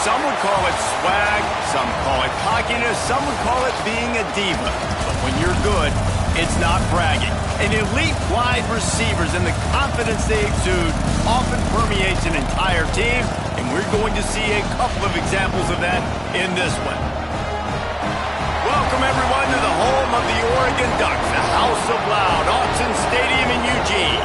Some would call it swag, some call it cockiness, some would call it being a diva. But when you're good, it's not bragging. And elite wide receivers and the confidence they exude often permeates an entire team, and we're going to see a couple of examples of that in this one. Welcome, everyone, to the home of the Oregon Ducks, the House of Loud, Autzen Stadium in Eugene.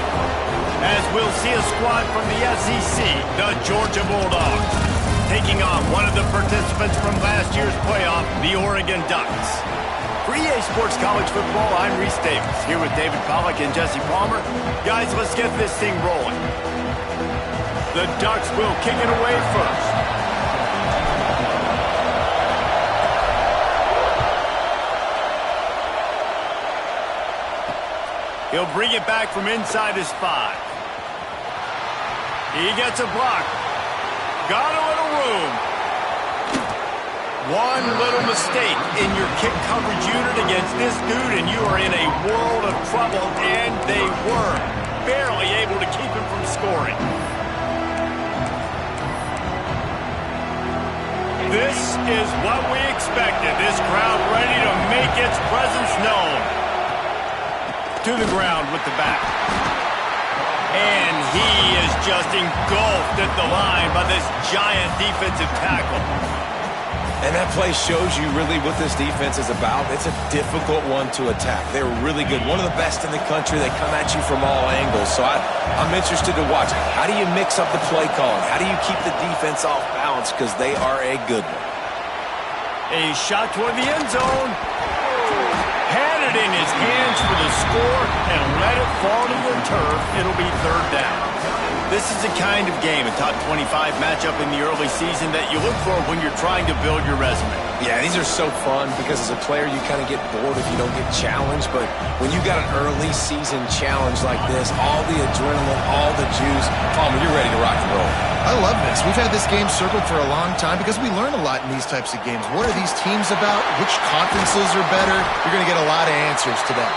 As we'll see a squad from the SEC, the Georgia Bulldogs, taking on one of the participants from last year's playoff, the Oregon Ducks. For EA Sports College Football, I'm Reese Davis, here with David Pollack and Jesse Palmer. Guys, let's get this thing rolling. The Ducks will kick it away first. He'll bring it back from inside his 5. He gets a block. Got a little room. One little mistake in your kick coverage unit against this dude, and you are in a world of trouble, and they were barely able to keep him from scoring. This is what we expected. This crowd ready to make its presence known. To the ground with the back. And he is just engulfed at the line by this giant defensive tackle. And that play shows you really what this defense is about. It's a difficult one to attack. They're really good. One of the best in the country. They come at you from all angles. So I'm interested to watch. How do you mix up the play calling? How do you keep the defense off balance? Because they are a good one. A shot toward the end zone. Had it in his hands for the score and let it fall to the turf. It'll be third down. This is the kind of game, a top 25 matchup in the early season, that you look for when you're trying to build your resume. Yeah, these are so fun because as a player you kind of get bored if you don't get challenged. But when you got an early season challenge like this, all the adrenaline, all the juice, Palmer, you're ready to rock and roll. I love this. We've had this game circled for a long time because we learn a lot in these types of games. What are these teams about? Which conferences are better? You're going to get a lot of answers today.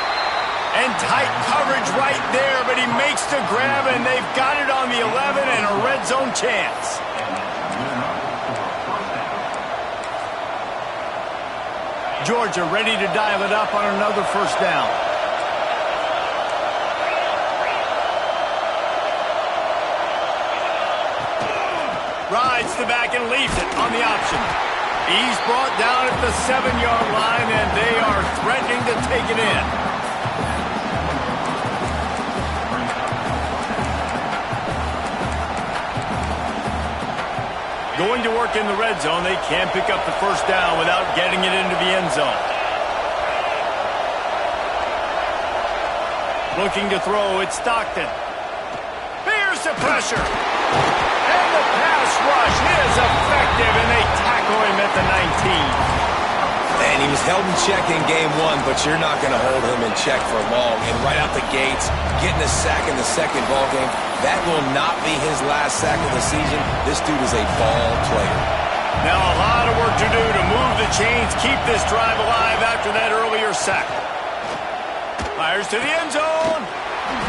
And tight coverage right there, but he makes the grab, and they've got it on the 11 and a red zone chance. Georgia ready to dial it up on another first down. Rides the back and leaves it on the option. He's brought down at the 7-yard line, and they are threatening to take it in. Going to work in the red zone. They can't pick up the first down without getting it into the end zone. Looking to throw, it's Stockton. Here's the pressure. And the pass rush is effective, and they tackle him at the 19. And he was held in check in game 1, but you're not going to hold him in check for long. And right out the gates, getting a sack in the second ball game, that will not be his last sack of the season. This dude is a ball player. Now a lot of work to do to move the chains, keep this drive alive after that earlier sack. Fires to the end zone,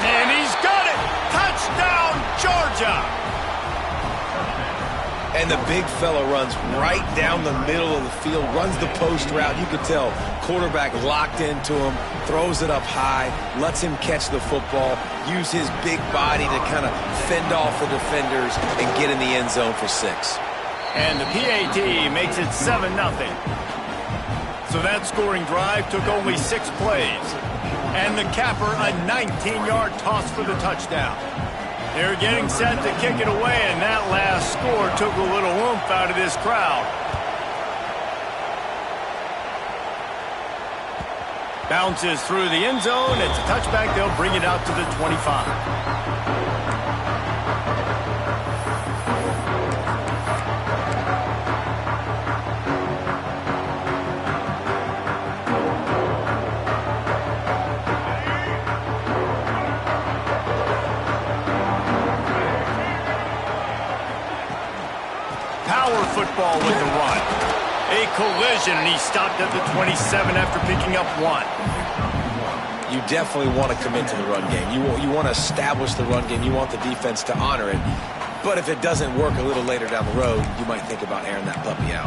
and he's got it. Touchdown, Georgia. And the big fella runs right down the middle of the field, runs the post route. You could tell quarterback locked into him, throws it up high, lets him catch the football, use his big body to kind of fend off the defenders and get in the end zone for 6. And the PAT makes it 7-0. So that scoring drive took only 6 plays. And the capper, a 19-yard toss for the touchdown. They're getting set to kick it away, and that last score took a little oomph out of this crowd. Bounces through the end zone. It's a touchback. They'll bring it out to the 25. Football with the run. A collision, and he stopped at the 27 after picking up 1. You definitely want to commit to the run game. You want to establish the run game. You want the defense to honor it. But if it doesn't work a little later down the road, you might think about airing that puppy out.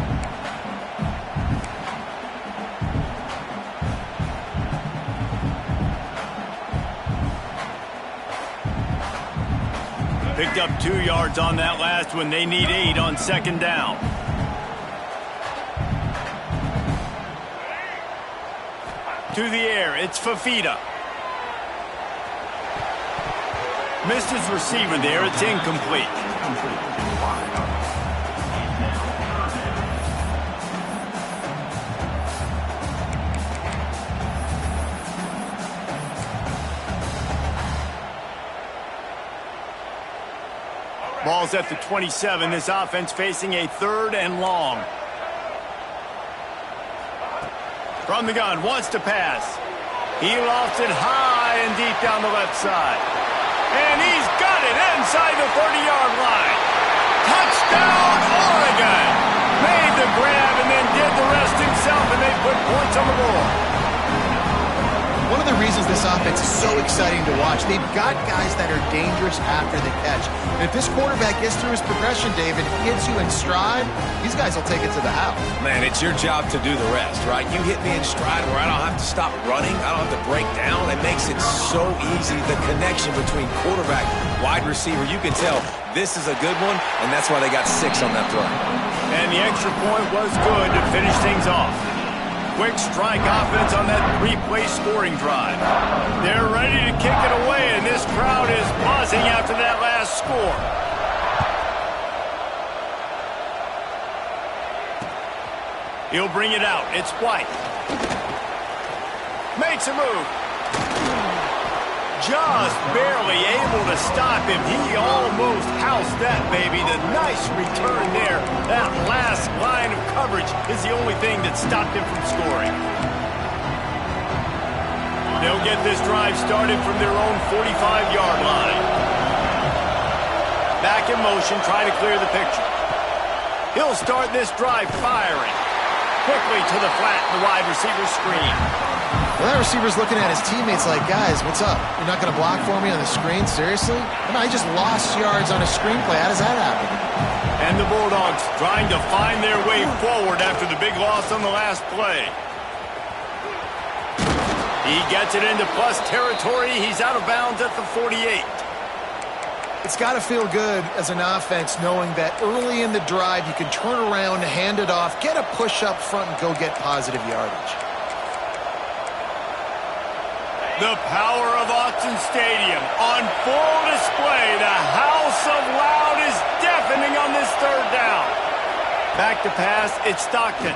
Picked up 2 yards on that last one. They need 8 on second down. To the air, it's Fafita. Missed his receiver there. It's incomplete. Ball's at the 27. This offense facing a 3rd and long. From the gun, wants to pass. He lofts it high and deep down the left side. And he's got it inside the 30-yard line. Touchdown, Oregon! Made the grab and then did the rest himself, and they put points on the board. One of the reasons this offense is so exciting to watch, they've got guys that are dangerous after the catch. And if this quarterback gets through his progression, David, hits you in stride, these guys will take it to the house. Man, it's your job to do the rest, right? You hit me in stride where I don't have to stop running. I don't have to break down. It makes it so easy. The connection between quarterback, wide receiver, you can tell this is a good one, and that's why they got 6 on that play. And the extra point was good to finish things off. Quick strike offense on that 3-play scoring drive. They're ready to kick it away, and this crowd is buzzing after that last score. He'll bring it out. It's White. Makes a move. Just barely able to stop him. He almost housed that baby. The nice return there. That last line of coverage is the only thing that stopped him from scoring. They'll get this drive started from their own 45-yard line. Back in motion, trying to clear the picture. He'll start this drive firing. Quickly to the flat, the wide receiver screen. Well, that receiver's looking at his teammates like, guys, what's up? You're not going to block for me on the screen? Seriously? I just lost yards on a screenplay. How does that happen? And the Bulldogs trying to find their way forward after the big loss on the last play. He gets it into plus territory. He's out of bounds at the 48. It's got to feel good as an offense knowing that early in the drive you can turn around, hand it off, get a push up front, and go get positive yardage. The power of Autzen Stadium on full display. The house of loud is deafening on this 3rd down. Back to pass, it's Stockton.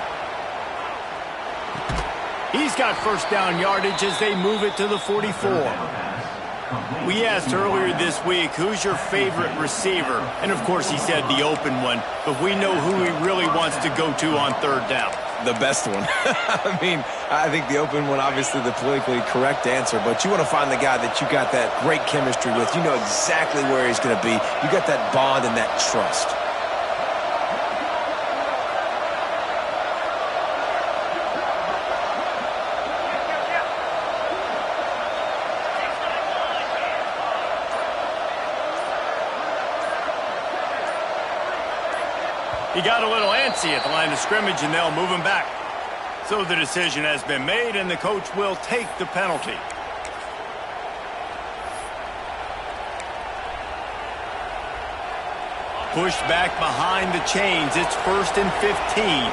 He's got first down yardage as they move it to the 44. We asked earlier this week, who's your favorite receiver? And of course he said the open one, but we know who he really wants to go to on 3rd down. The best one. I mean, I think the open one, obviously the politically correct answer, but you want to find the guy that you got that great chemistry with. You know exactly where he's going to be. You got that bond and that trust. He got a little antsy at the line of scrimmage, and they'll move him back. So the decision has been made, and the coach will take the penalty. Pushed back behind the chains. It's 1st and 15.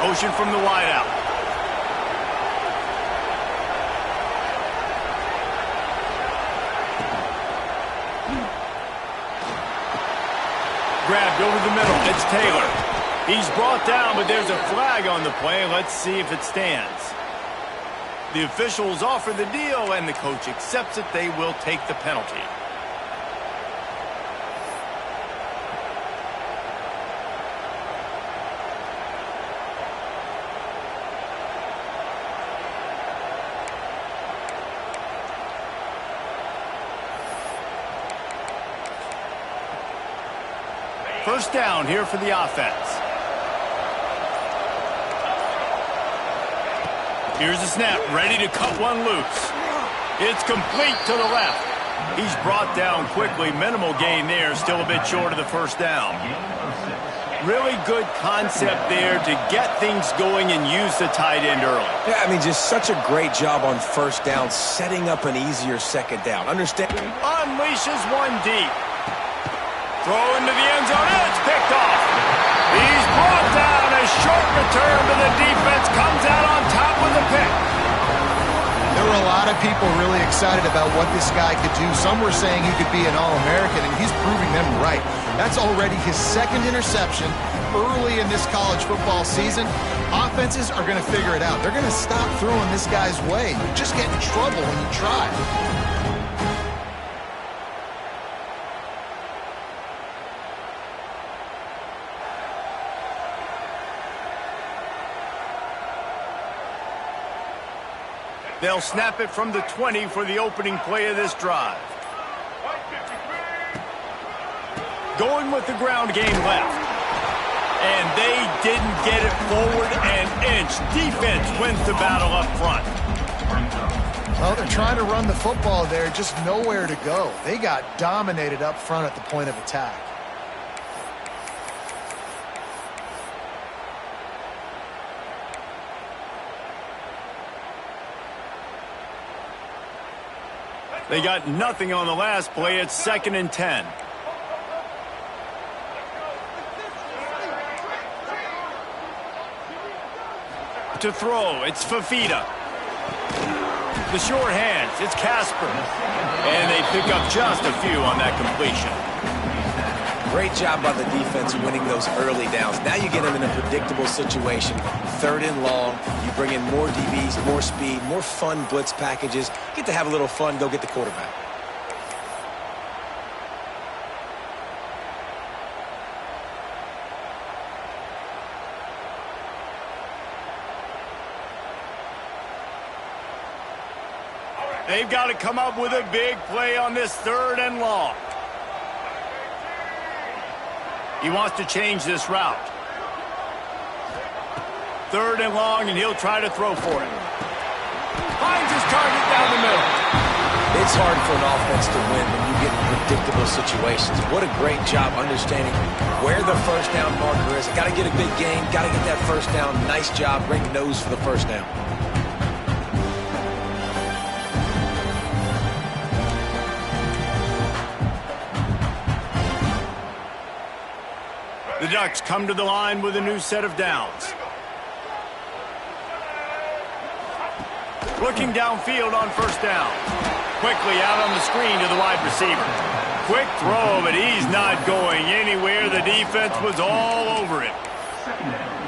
Motion from the wideout. Grabbed over the middle. It's Taylor. He's brought down, but there's a flag on the play. Let's see if it stands. The officials offer the deal, and the coach accepts it. They will take the penalty. First down here for the offense. Here's the snap, ready to cut one loose. It's complete to the left. He's brought down quickly. Minimal gain there. Still a bit short of the first down. Really good concept there to get things going and use the tight end early. Yeah, I mean, just such a great job on first down, setting up an easier second down. Understand? Unleashes one deep. Throw into the end zone. It's picked off. He's brought down. A short return to the defense. Comes out on top with the pick. There were a lot of people really excited about what this guy could do. Some were saying he could be an All-American, and he's proving them right. That's already his second interception early in this college football season. Offenses are going to figure it out. They're going to stop throwing this guy's way. You just get in trouble when you try. They'll snap it from the 20 for the opening play of this drive. Going with the ground game left. And they didn't get it forward an inch. Defense wins the battle up front. Well, they're trying to run the football there, just nowhere to go. They got dominated up front at the point of attack. They got nothing on the last play. It's 2nd and 10. To throw, it's Fafita. The short hands, it's Casper. And they pick up just a few on that completion. Great job by the defense winning those early downs. Now you get them in a predictable situation. 3rd and long. You bring in more DBs, more speed, more fun blitz packages. Get to have a little fun, go get the quarterback. They've got to come up with a big play on this 3rd and long. He wants to change this route. 3rd and long, and he'll try to throw for it. Finds his target down the middle. It's hard for an offense to win when you get in predictable situations. What a great job understanding where the first down marker is. Got to get a big gain. Got to get that first down. Nice job. Great nose for the first down. The Ducks come to the line with a new set of downs. Looking downfield on first down. Quickly out on the screen to the wide receiver. Quick throw, but he's not going anywhere. The defense was all over him.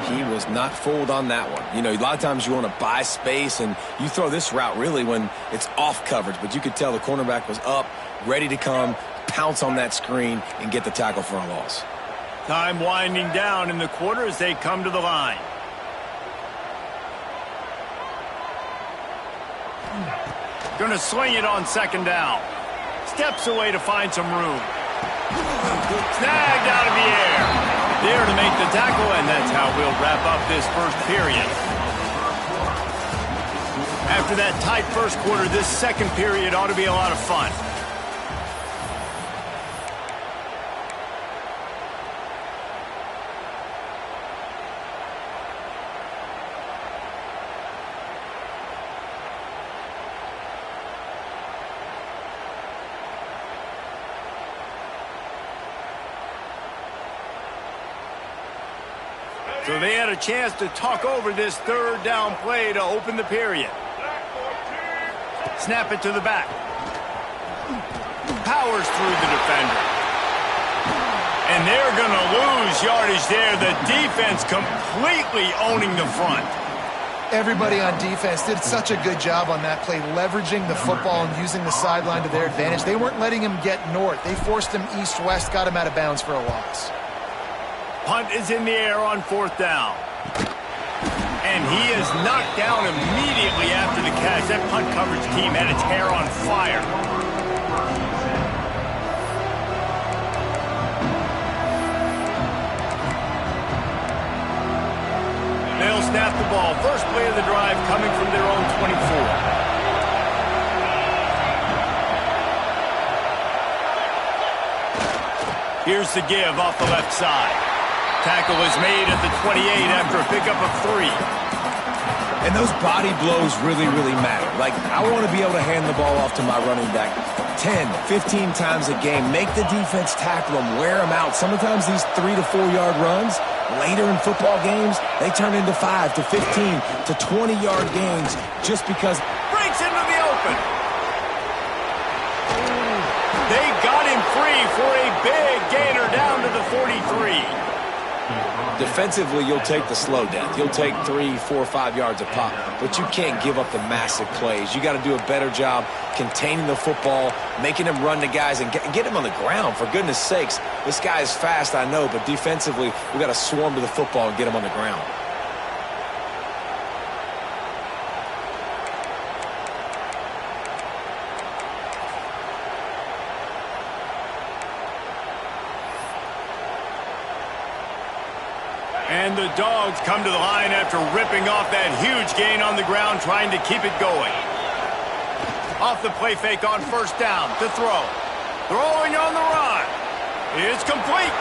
He was not fooled on that one. You know, a lot of times you want to buy space, and you throw this route really when it's off coverage. But you could tell the cornerback was up, ready to come, pounce on that screen, and get the tackle for a loss. Time winding down in the quarter as they come to the line. Going to sling it on 2nd down. Steps away to find some room. Snagged out of the air. There to make the tackle, and that's how we'll wrap up this first period. After that tight first quarter, this second period ought to be a lot of fun. So they had a chance to talk over this 3rd down play to open the period. Snap it to the back. Powers through the defender. And they're going to lose yardage there. The defense completely owning the front. Everybody on defense did such a good job on that play, leveraging the football and using the sideline to their advantage. They weren't letting him get north. They forced him east-west, got him out of bounds for a loss. Punt is in the air on 4th down. And he is knocked down immediately after the catch. That punt coverage team had its hair on fire. They'll snap the ball. First play of the drive coming from their own 24. Here's the give off the left side. Tackle is made at the 28 after a pickup of 3. And those body blows really, really matter. Like, I want to be able to hand the ball off to my running back 10, 15 times a game. Make the defense tackle them, wear them out. Sometimes these 3 to 4 yard runs, later in football games, they turn into 5 to 15 to 20 yard gains just because. Breaks into the open. They got him free for a big gainer down to the 43. Defensively, you'll take the slow death. You'll take 3, 4, 5 yards a pop, but you can't give up the massive plays. You got to do a better job containing the football, making him run to guys, and get him on the ground. For goodness sakes, this guy is fast, I know, but defensively, we got to swarm to the football and get him on the ground. And the Dogs come to the line after ripping off that huge gain on the ground, trying to keep it going. Off the play fake on first down to throw. Throwing on the run. It's complete.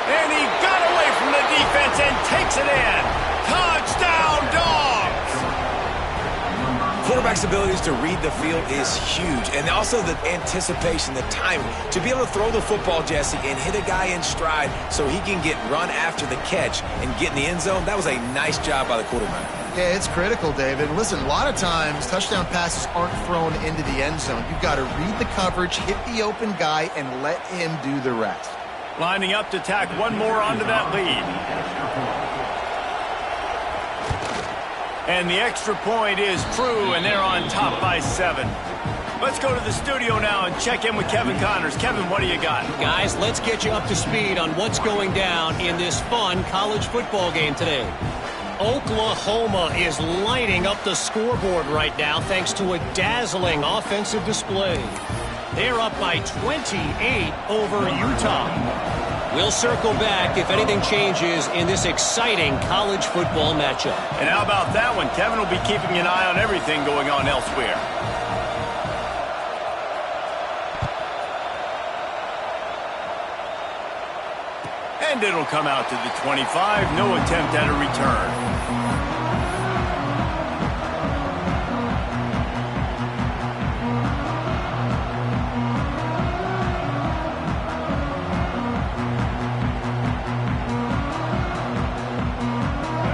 And he got away from the defense and takes it in. Touchdown, Dogs! Quarterback's abilities to read the field is huge, and also the anticipation, the timing. To be able to throw the football, Jesse, and hit a guy in stride so he can get run after the catch and get in the end zone, that was a nice job by the quarterback. Yeah, it's critical, David. Listen, a lot of times touchdown passes aren't thrown into the end zone. You've got to read the coverage, hit the open guy, and let him do the rest. Lining up to tack one more onto that lead. And the extra point is true, and they're on top by 7. Let's go to the studio now and check in with Kevin Connors. Kevin, what do you got? Guys, let's get you up to speed on what's going down in this fun college football game today. Oklahoma is lighting up the scoreboard right now thanks to a dazzling offensive display. They're up by 28 over Utah. We'll circle back if anything changes in this exciting college football matchup. And how about that one? Kevin will be keeping an eye on everything going on elsewhere. And it'll come out to the 25. No attempt at a return.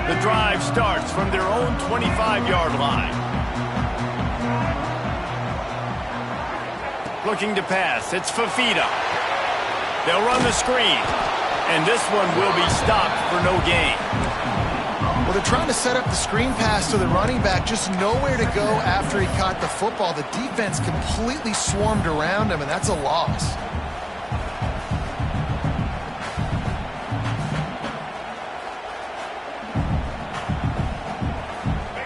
The drive starts from their own 25-yard line. Looking to pass. It's Fafita. They'll run the screen. And this one will be stopped for no gain. Well, they're trying to set up the screen pass to the running back. Just nowhere to go after he caught the football. The defense completely swarmed around him, and that's a loss.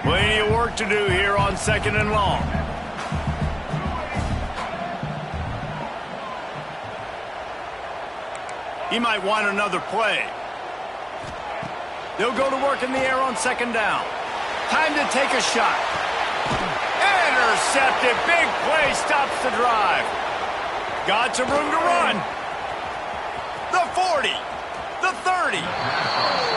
Plenty of work to do here on 2nd and long. He might want another play. They'll go to work in the air on 2nd down. Time to take a shot. Intercepted. Big play stops the drive. Got some room to run. The 40. The 30.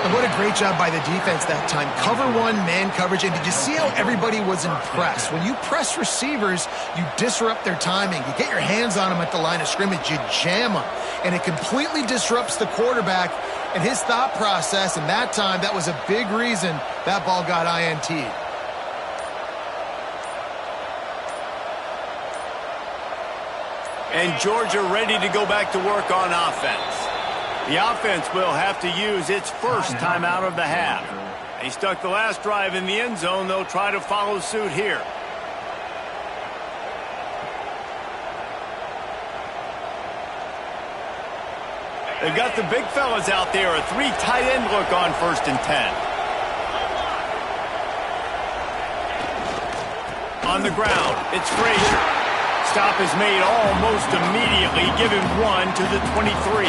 And what a great job by the defense that time. Cover one, man coverage. And did you see how everybody was impressed? When you press receivers, you disrupt their timing. You get your hands on them at the line of scrimmage. You jam them. And it completely disrupts the quarterback and his thought process. And that time, that was a big reason that ball got INT'd. And Georgia ready to go back to work on offense. The offense will have to use its first timeout of the half. They stuck the last drive in the end zone. They'll try to follow suit here. They've got the big fellas out there. A 3 tight end look on 1st and 10. On the ground, it's Frazier. Stop is made almost immediately. Give him 1 to the 23.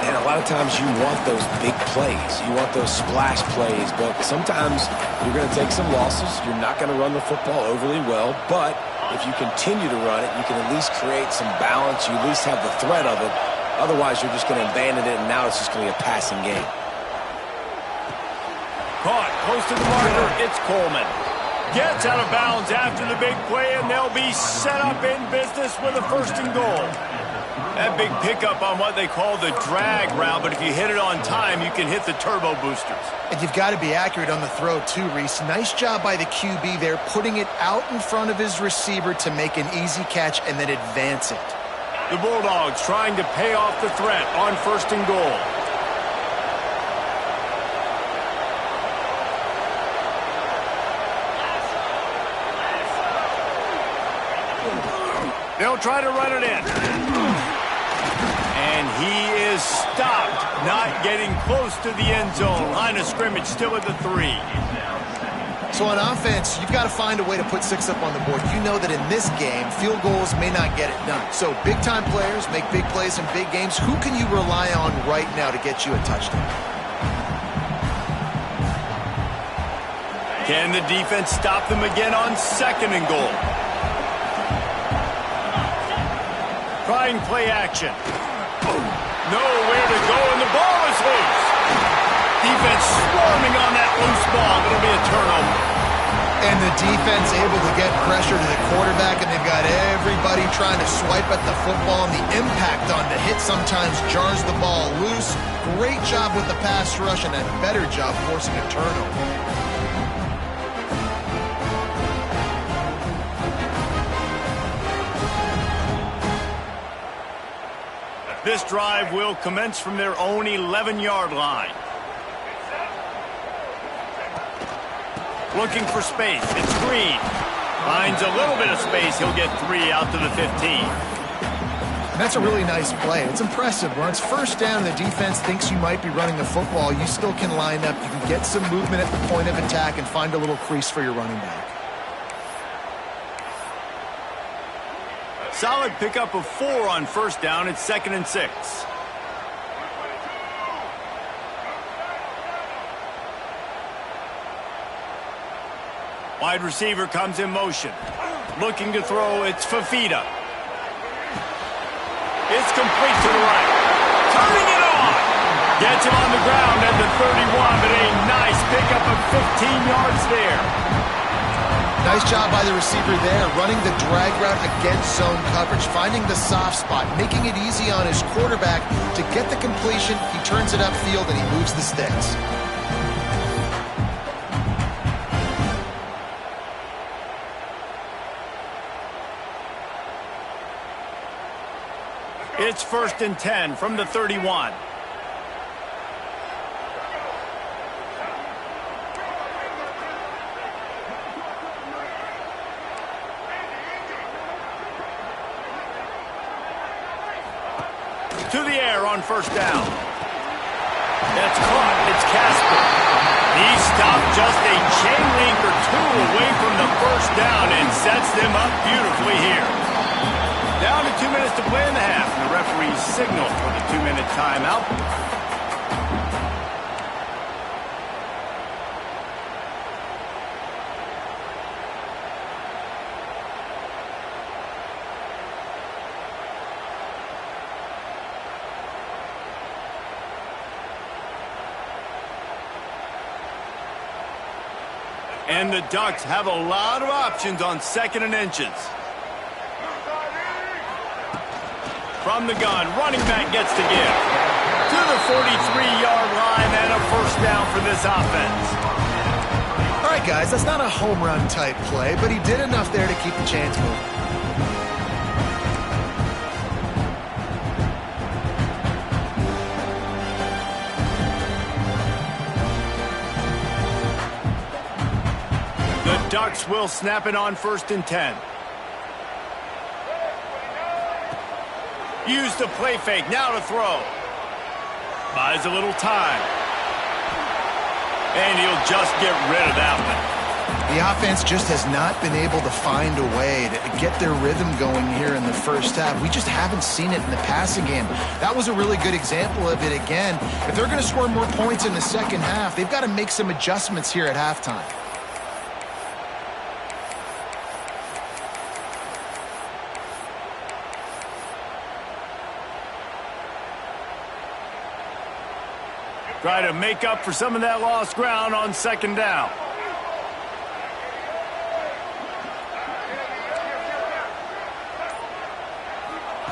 And a lot of times you want those big plays. You want those splash plays. But sometimes you're going to take some losses. You're not going to run the football overly well. But If you continue to run it, you can at least create some balance. You at least have the threat of it. Otherwise, you're just going to abandon it, and now it's just going to be a passing game. Caught close to the marker. It's Coleman. Gets out of bounds after the big play, and they'll be set up in business with a 1st and goal. That big pickup on what they call the drag route, but if you hit it on time, you can hit the turbo boosters. And you've got to be accurate on the throw too, Reese. Nice job by the QB there, putting it out in front of his receiver to make an easy catch and then advance it. The Bulldogs trying to pay off the threat on 1st and goal. They'll try to run it in. And he is stopped, not getting close to the end zone. Line of scrimmage still at the 3. So on offense, you've got to find a way to put 6 up on the board. You know that in this game, field goals may not get it done. So big-time players make big plays in big games. Who can you rely on right now to get you a touchdown? Can the defense stop them again on 2nd and goal? Trying play action. Nowhere to go, and the ball is loose. Defense swarming on that loose ball. It'll be a turnover. And the defense able to get pressure to the quarterback, and they've got everybody trying to swipe at the football, and the impact on the hit sometimes jars the ball loose. Great job with the pass rush, and a better job forcing a turnover. This drive will commence from their own 11-yard line. Looking for space. It's Green. Finds a little bit of space. He'll get 3 out to the 15. And that's a really nice play. It's impressive. When it's 1st down and the defense thinks you might be running the football, you still can line up. You can get some movement at the point of attack and find a little crease for your running back. Solid pickup of 4 on 1st down. It's 2nd and 6. Wide receiver comes in motion. Looking to throw. It's Fafita. It's complete to the right. Turning it on. Gets him on the ground at the 31, but a nice pickup of 15 yards there. Nice job by the receiver there, running the drag route against zone coverage, finding the soft spot, making it easy on his quarterback to get the completion. He turns it upfield and he moves the sticks. It's 1st and 10 from the 31. To the air on 1st down. That's caught. It's Casper. He stopped just a chain link or 2 away from the 1st down and sets them up beautifully here. Down to 2 minutes to play in the half, and the referee's signal for the 2-minute timeout. And the Ducks have a lot of options on 2nd and inches. From the gun, running back gets to give. To the 43-yard line and a 1st down for this offense. All right, guys, that's not a home run type play, but he did enough there to keep the chains moving. The Ducks will snap it on 1st and 10. Use the play fake, now to throw. Buys a little time. And he'll just get rid of that one. The offense just has not been able to find a way to get their rhythm going here in the 1st half. We just haven't seen it in the passing game. That was a really good example of it again. If they're going to score more points in the 2nd half, they've got to make some adjustments here at halftime. Try to make up for some of that lost ground on second down.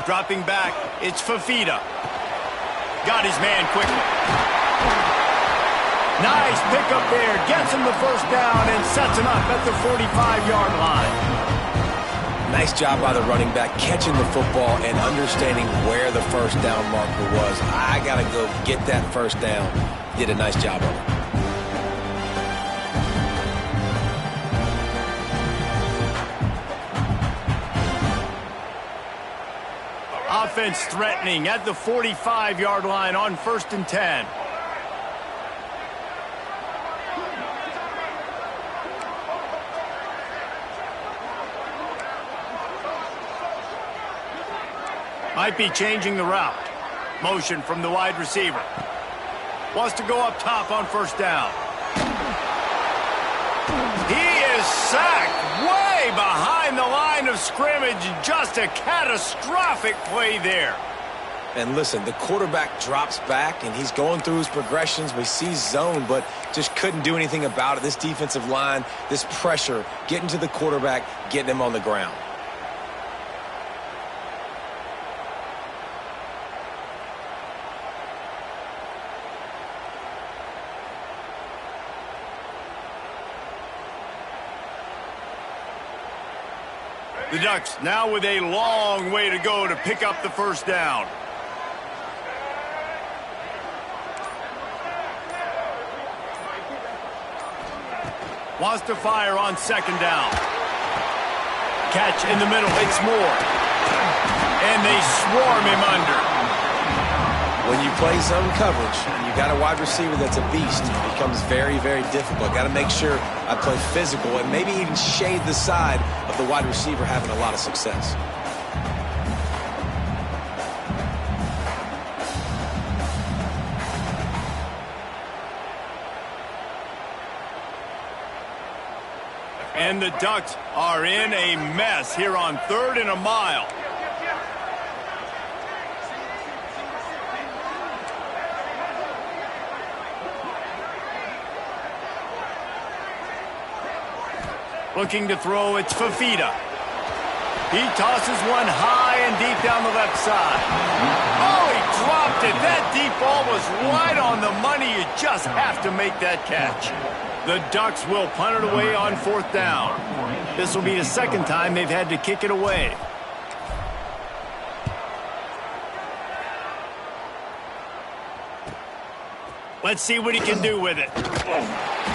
Dropping back, it's Fafita. Got his man quickly. Nice pickup there. Gets him the first down and sets him up at the 45-yard line. Nice job by the running back, catching the football and understanding where the first down marker was. I got to go get that first down. Did a nice job of it. Offense threatening at the 45-yard line on 1st and 10. Might be changing the route. Motion from the wide receiver. Wants to go up top on 1st down. He is sacked way behind the line of scrimmage. Just a catastrophic play there. And listen, the quarterback drops back, and he's going through his progressions. We see zone, but just couldn't do anything about it. This defensive line, this pressure, getting to the quarterback, getting him on the ground. The Ducks now with a long way to go to pick up the first down. Wants to fire on 2nd down. Catch in the middle, it's Moore. And they swarm him under. When you play zone coverage and you got a wide receiver that's a beast, it becomes very, very difficult. Got to make sure I play physical and maybe even shade the side of the wide receiver having a lot of success. And the Ducks are in a mess here on 3rd and a mile. Looking to throw, it's Fafita. He tosses one high and deep down the left side. Oh, he dropped it. That deep ball was right on the money. You just have to make that catch. The Ducks will punt it away on 4th down. This will be the 2nd time they've had to kick it away. Let's see what he can do with it.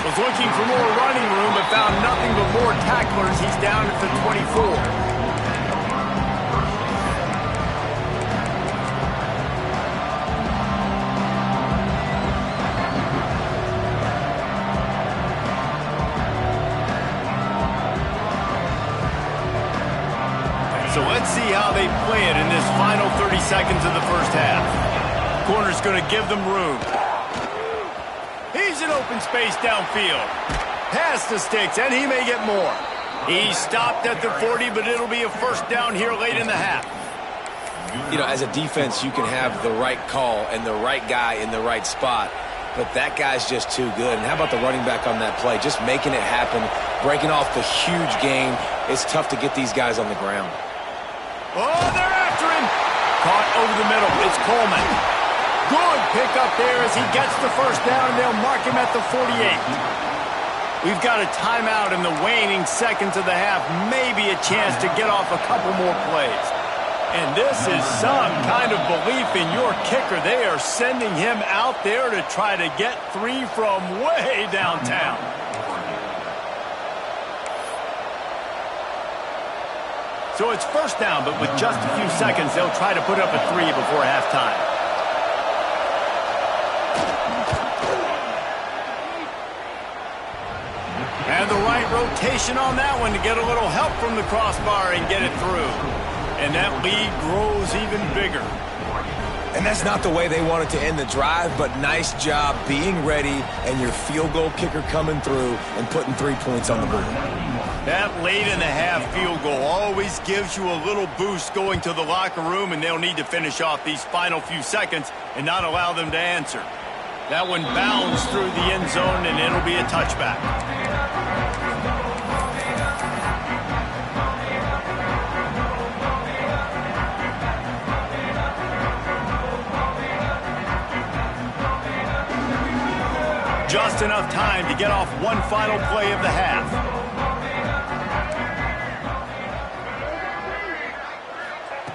Was looking for more running room, but found nothing but more tacklers. He's down at the 24. So let's see how they play it in this final 30 seconds of the first half. Corner's going to give them room. He's in open space downfield. Pass the sticks, and he may get more. He stopped at the 40, but it'll be a first down here late in the half. You know, as a defense, you can have the right call and the right guy in the right spot, but that guy's just too good. And how about the running back on that play? Just making it happen, breaking off the huge gain. It's tough to get these guys on the ground. Oh, they're after him. Caught over the middle. It's Coleman. Good pickup there as he gets the first down, and they'll mark him at the 48. We've got a timeout in the waning seconds of the half. Maybe a chance to get off a couple more plays. And this is some kind of belief in your kicker. They are sending him out there to try to get 3 from way downtown. So it's first down, but with just a few seconds, they'll try to put up a 3 before halftime. And the right rotation on that one to get a little help from the crossbar and get it through. And that lead grows even bigger. And that's not the way they wanted to end the drive, but nice job being ready and your field goal kicker coming through and putting 3 points on the board. That late in the half field goal always gives you a little boost going to the locker room, and they'll need to finish off these final few seconds and not allow them to answer. That one bounds through the end zone, and it'll be a touchback. Just enough time to get off one final play of the half.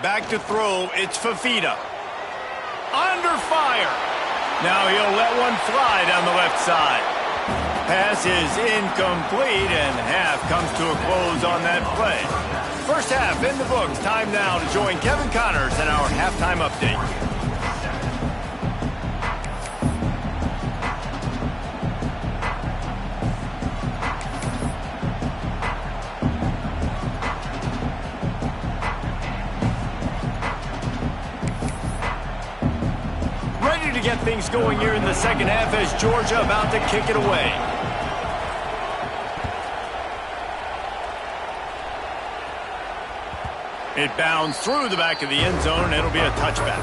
Back to throw, it's Fafita. Under fire. Now he'll let one fly down the left side. Pass is incomplete, and half comes to a close on that play. First half in the books. Time now to join Kevin Connors in our halftime update. To get things going here in the second half as Georgia about to kick it away. It bounds through the back of the end zone. It'll be a touchback.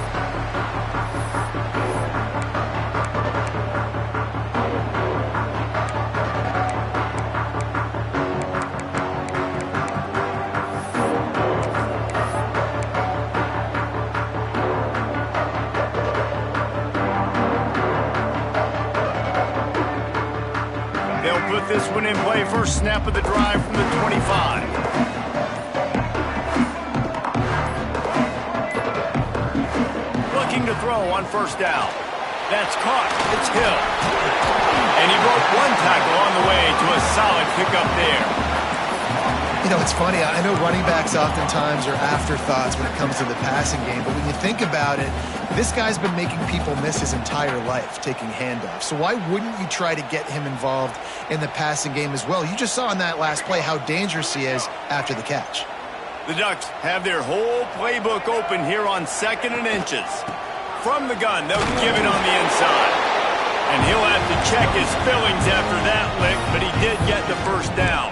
Put this one in play. First snap of the drive from the 25. Looking to throw on first down. That's caught. It's Hill. And he broke one tackle on the way to a solid pickup there. You know, it's funny. I know running backs oftentimes are afterthoughts when it comes to the passing game, but when you think about it, this guy's been making people miss his entire life taking handoffs. So why wouldn't you try to get him involved in the passing game as well? You just saw in that last play how dangerous he is after the catch. The Ducks have their whole playbook open here on 2nd and inches. From the gun, they'll give it on the inside. And he'll have to check his fillings after that lick, but he did get the first down.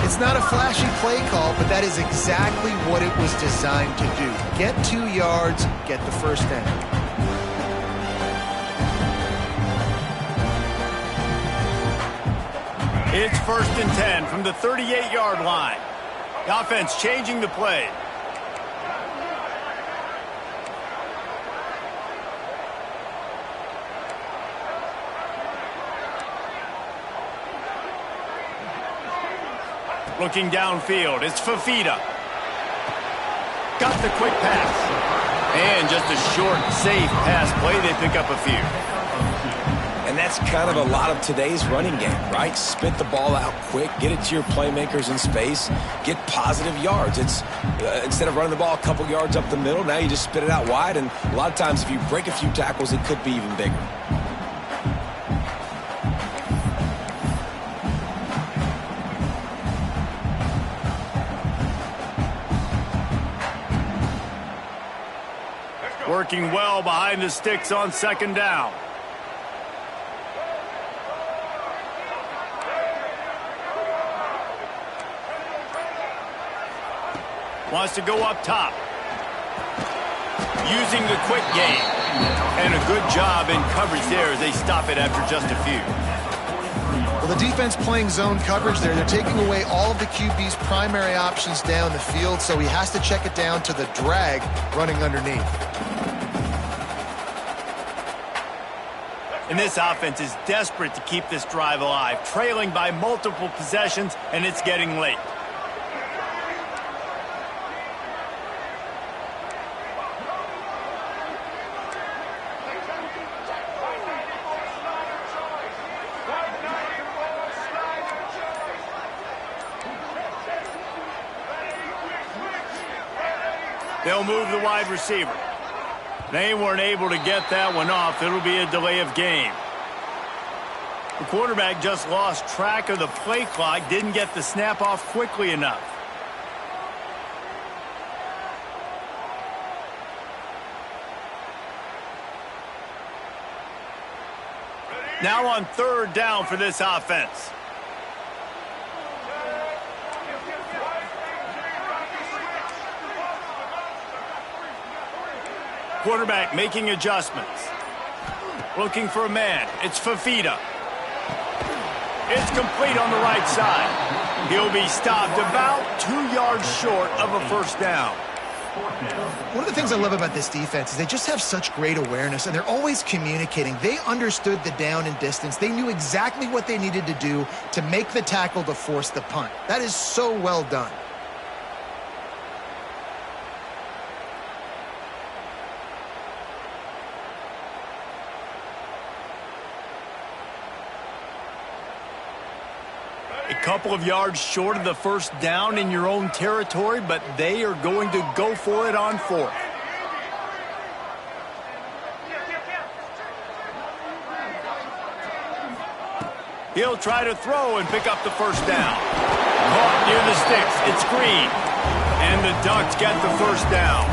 It's not a flashy play call, but that is exactly what it was designed to do. Get 2 yards, get the first down. It's 1st and 10 from the 38-yard line. The offense changing the play. Looking downfield, it's Fafita. Got the quick pass. And just a short, safe pass play. They pick up a few. And that's kind of a lot of today's running game, right? Spit the ball out quick, get it to your playmakers in space, get positive yards. It's instead of running the ball a couple yards up the middle, now you just spit it out wide. And a lot of times if you break a few tackles, it could be even bigger. Working well behind the sticks on 2nd down. Wants to go up top. Using the quick game. And a good job in coverage there as they stop it after just a few. Well, the defense playing zone coverage there. They're taking away all of the QB's primary options down the field, so he has to check it down to the drag running underneath. And this offense is desperate to keep this drive alive, trailing by multiple possessions, and it's getting late. They'll move the wide receiver. They weren't able to get that one off. It'll be a delay of game. The quarterback just lost track of the play clock, didn't get the snap off quickly enough. Now on 3rd down for this offense. Quarterback making adjustments. Looking for a man. It's Fafita. It's complete on the right side. He'll be stopped about 2 yards short of a first down. One of the things I love about this defense is they just have such great awareness, and they're always communicating. They understood the down and distance. They knew exactly what they needed to do to make the tackle to force the punt. That is so well done. A couple of yards short of the first down in your own territory, but they are going to go for it on fourth. He'll try to throw and pick up the first down. Caught near the sticks. It's Green. And the Ducks get the first down.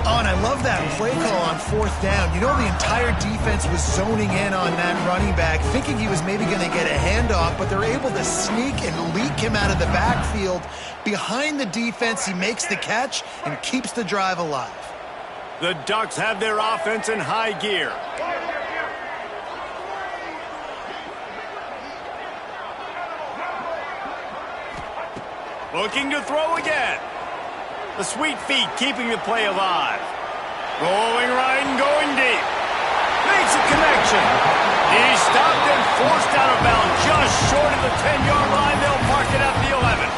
Oh, and I love that play call on fourth down. You know, the entire defense was zoning in on that running back, thinking he was maybe going to get a handoff, but they're able to sneak and leak him out of the backfield. Behind the defense, he makes the catch and keeps the drive alive. The Ducks have their offense in high gear. Looking to throw again. The sweet feet keeping the play alive. Rolling right and going deep. Makes a connection. He's stopped and forced out of bounds just short of the 10-yard line. They'll mark it at the 11.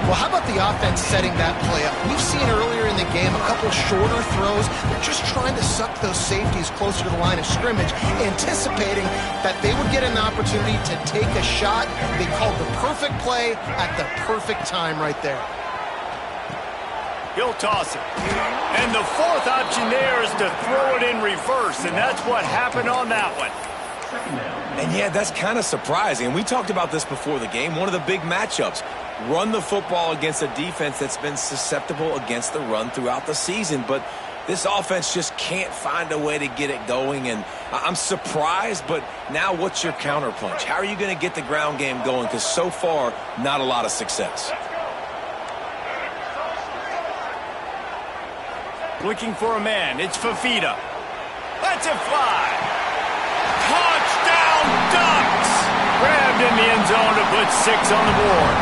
Well, how about the offense setting that play up? We've seen earlier in the game a couple shorter throws. They're just trying to suck those safeties closer to the line of scrimmage, anticipating that they would get an opportunity to take a shot. They called the perfect play at the perfect time right there. He'll toss it. And the fourth option there is to throw it in reverse, and that's what happened on that one. And yeah, that's kind of surprising. And we talked about this before the game. One of the big matchups. Run the football against a defense that's been susceptible against the run throughout the season. But this offense just can't find a way to get it going. And I'm surprised, but now what's your counterpunch? How are you going to get the ground game going? Because so far, not a lot of success. Looking for a man. It's Fafita. Lets it fly. Touchdown, Ducks! Grabbed in the end zone to put 6 on the board.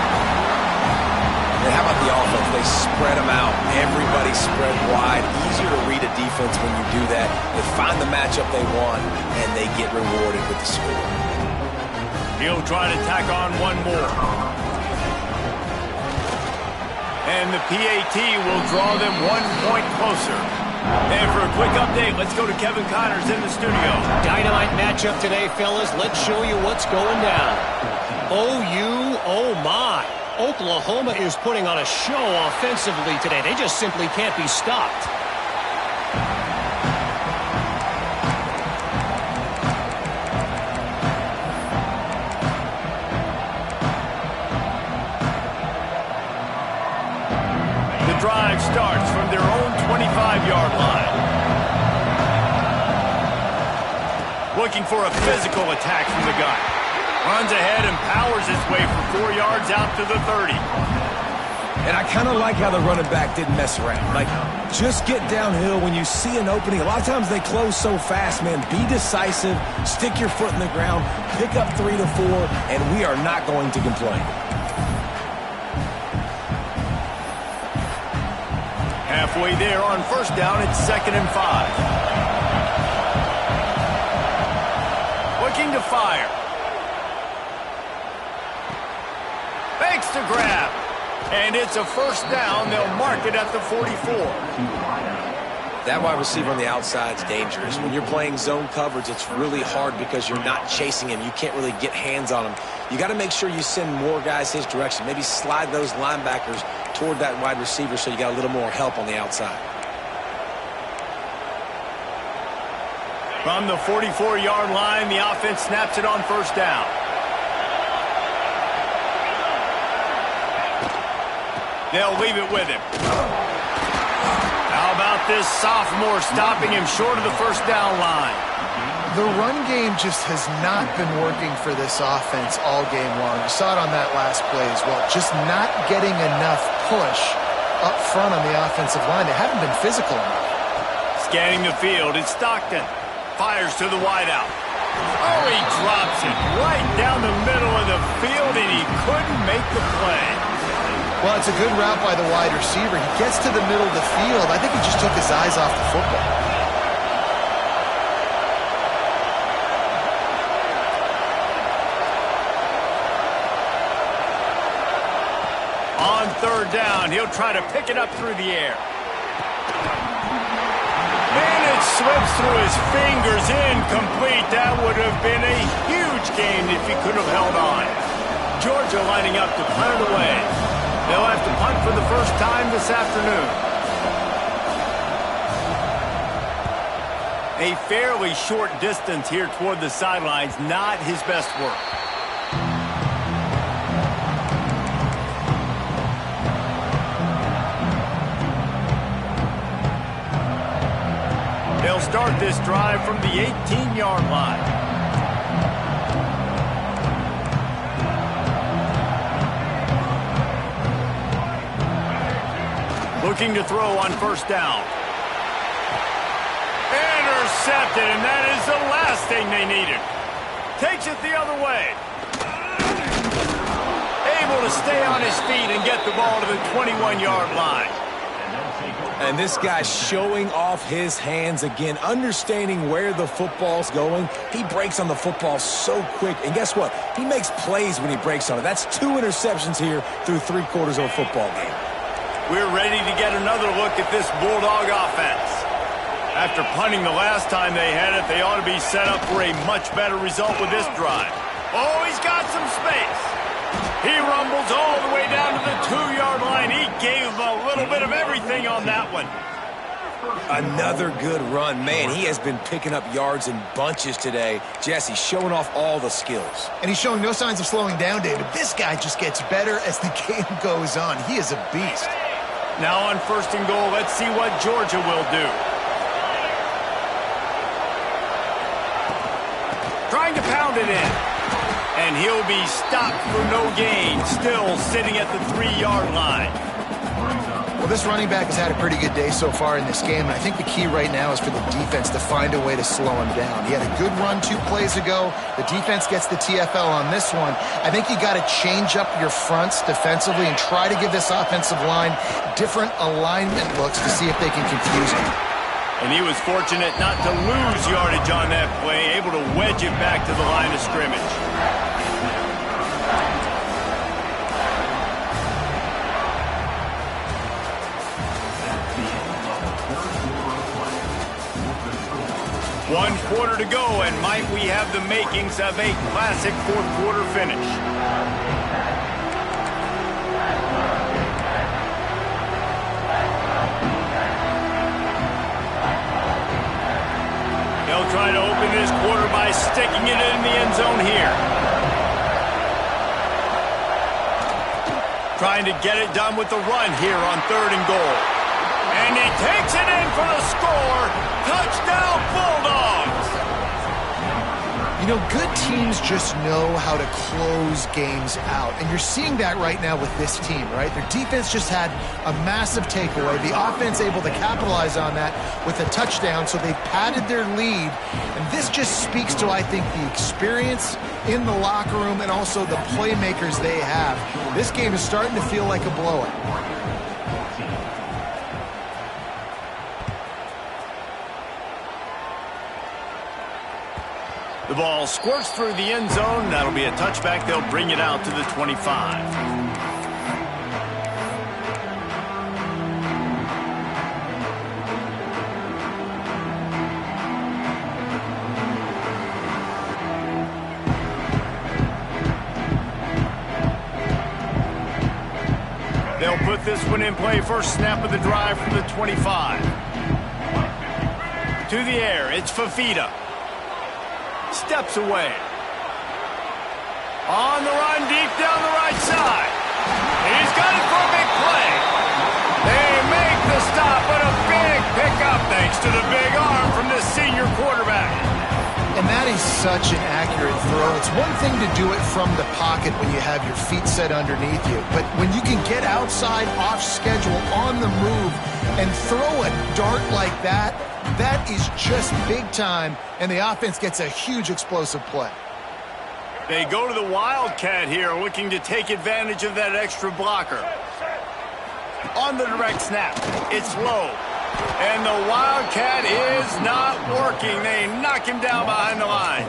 And how about the offense? They spread them out. Everybody spread wide. Easier to read a defense when you do that. They find the matchup they want, and they get rewarded with the score. He'll try to tack on one more. And the PAT will draw them 1 point closer. And for a quick update, let's go to Kevin Connors in the studio. Dynamite matchup today, fellas. Let's show you what's going down. OU, oh my. Oklahoma is putting on a show offensively today. They just simply can't be stopped. The drive starts from their own 25-yard line. Looking for a physical attack from the gun. Runs ahead and powers his way for 4 yards out to the 30. And I kind of like how the running back didn't mess around. Like, just get downhill when you see an opening. A lot of times they close so fast, man. Be decisive, stick your foot in the ground, pick up 3 to 4, and we are not going to complain. Halfway there on first down, it's 2nd and 5. Looking to fire. Fakes to grab. And it's a first down. They'll mark it at the 44. That wide receiver on the outside is dangerous. When you're playing zone coverage, it's really hard because you're not chasing him. You can't really get hands on him. You got to make sure you send more guys his direction. Maybe slide those linebackers toward that wide receiver so you got a little more help on the outside. From the 44-yard line, the offense snaps it on first down. They'll leave it with him. How about this sophomore stopping him short of the first down line? The run game just has not been working for this offense all game long. You saw it on that last play as well. Just not getting enough push up front on the offensive line. They haven't been physical enough. Scanning the field, it's Stockton. Fires to the wideout. Oh, he drops it right down the middle of the field, and he couldn't make the play. Well, it's a good route by the wide receiver. He gets to the middle of the field. I think he just took his eyes off the football. On third down, he'll try to pick it up through the air. And it slips through his fingers, incomplete. That would have been a huge gain if he could have held on. Georgia lining up to punt it away. They'll have to punt for the first time this afternoon. A fairly short distance here toward the sidelines, not his best work. They'll start this drive from the 18-yard line. Looking to throw on first down. Intercepted, and that is the last thing they needed. Takes it the other way. Able to stay on his feet and get the ball to the 21-yard line. And this guy's showing off his hands again, understanding where the football's going. He breaks on the football so quick. And guess what? He makes plays when he breaks on it. That's 2 interceptions here through 3 quarters of a football game. We're ready to get another look at this Bulldog offense. After punting the last time they had it, they ought to be set up for a much better result with this drive. Oh, he's got some space. He rumbles all the way down to the 2-yard line. He gave a little bit of everything on that one. Another good run. Man, he has been picking up yards in bunches today. Jesse showing off all the skills. And he's showing no signs of slowing down, David. This guy just gets better as the game goes on. He is a beast. Now on first and goal, let's see what Georgia will do. Trying to pound it in. And he'll be stopped for no gain, still sitting at the 3-yard line. Well, this running back has had a pretty good day so far in this game, and I think the key right now is for the defense to find a way to slow him down. He had a good run 2 plays ago. The defense gets the TFL on this one. I think you got to change up your fronts defensively and try to give this offensive line different alignment looks to see if they can confuse him. And he was fortunate not to lose yardage on that play, able to wedge it back to the line of scrimmage. One quarter to go, and might we have the makings of a classic fourth-quarter finish. They'll try to open this quarter by sticking it in the end zone here. Trying to get it done with the run here on third and goal. And he takes it in for the score. Touchdown, Bulldogs! You know, good teams just know how to close games out. And you're seeing that right now with this team, right? Their defense just had a massive takeaway. The offense able to capitalize on that with a touchdown, so they've padded their lead. And this just speaks to, I think, the experience in the locker room and also the playmakers they have. This game is starting to feel like a blowout. The ball squirts through the end zone. That'll be a touchback. They'll bring it out to the 25. They'll put this one in play. First snap of the drive from the 25. To the air, it's Fafita. Steps away. On the run, deep down the right side. He's got it for a big play. They make the stop, but a big pickup thanks to the big arm from this senior quarterback. And that is such an accurate accurate throw. It's one thing to do it from the pocket when you have your feet set underneath you, but when you can get outside, off schedule, on the move, and throw a dart like that, that is just big time, and the offense gets a huge explosive play. They go to the Wildcat here, looking to take advantage of that extra blocker. On the direct snap, it's low. And the Wildcat is not working. They knock him down behind the line.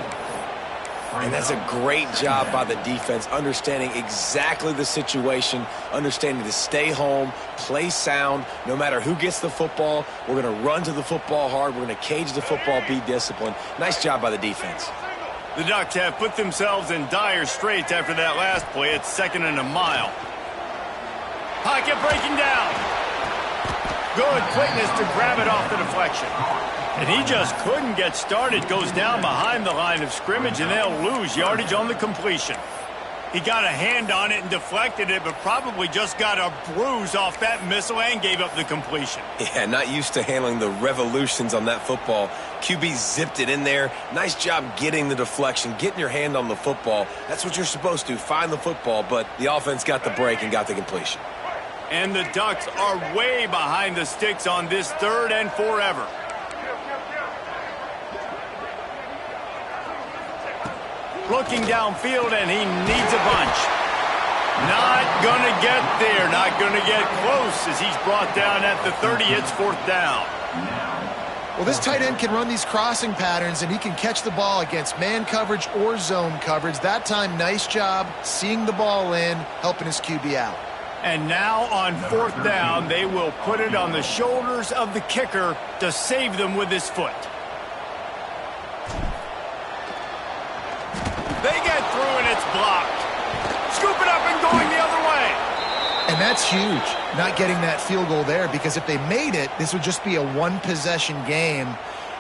And that's a great job by the defense, understanding exactly the situation, understanding to stay home, play sound. No matter who gets the football, we're going to run to the football hard. We're going to cage the football, be disciplined. Nice job by the defense. The Ducks have put themselves in dire straits after that last play. It's 2nd and a mile. Pocket breaking down. Good quickness to grab it off the deflection. And he just couldn't get started. Goes down behind the line of scrimmage, and they'll lose yardage on the completion. He got a hand on it and deflected it, but probably just got a bruise off that missile and gave up the completion. Yeah, not used to handling the revolutions on that football. QB zipped it in there. Nice job getting the deflection, getting your hand on the football. That's what you're supposed to, find the football, but the offense got the break and got the completion. And the Ducks are way behind the sticks on this 3rd and forever. Looking downfield, and he needs a bunch. Not going to get there, not going to get close as he's brought down at the 30. It's 4th down. Well, this tight end can run these crossing patterns, and he can catch the ball against man coverage or zone coverage. That time, nice job seeing the ball in, helping his QB out. And now on 4th down, they will put it on the shoulders of the kicker to save them with his foot. They get through and it's blocked. Scoop it up and going the other way. And that's huge, not getting that field goal there, because if they made it, this would just be a one-possession game,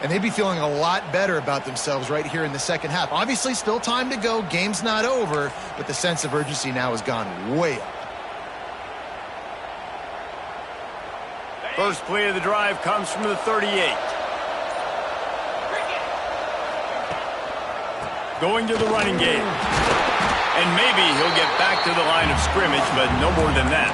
and they'd be feeling a lot better about themselves right here in the second half. Obviously, still time to go. Game's not over, but the sense of urgency now has gone way up. First play of the drive comes from the 38. Going to the running game. And maybe he'll get back to the line of scrimmage, but no more than that.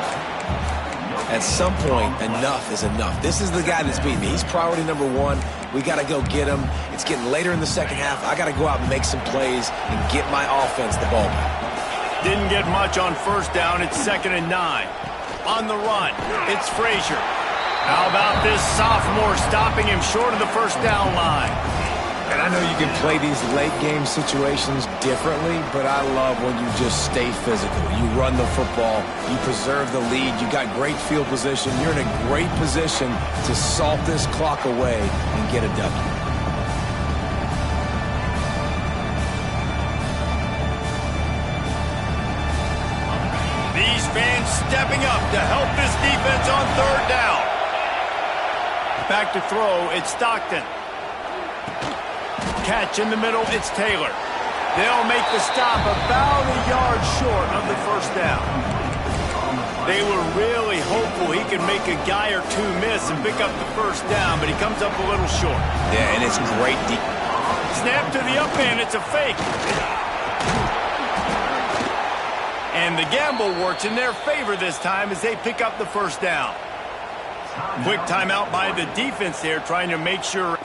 At some point, enough is enough. This is the guy that's beating me. He's priority number 1. We got to go get him. It's getting later in the second half. I got to go out and make some plays and get my offense the ball back. Didn't get much on 1st down. It's 2nd and 9. On the run, it's Frazier. How about this sophomore stopping him short of the 1st down line? And I know you can play these late-game situations differently, but I love when you just stay physical. You run the football, you preserve the lead, you got great field position. You're in a great position to salt this clock away and get a W. These fans stepping up to help this defense on 3rd down. Back to throw, it's Stockton. Catch in the middle, it's Taylor. They'll make the stop about a yard short of the 1st down. They were really hopeful he could make a guy or two miss and pick up the 1st down, but he comes up a little short. Yeah, and it's great deep. Snap to the up end, it's a fake. And the gamble works in their favor this time as they pick up the 1st down. Quick timeout by the defense there, trying to make sure.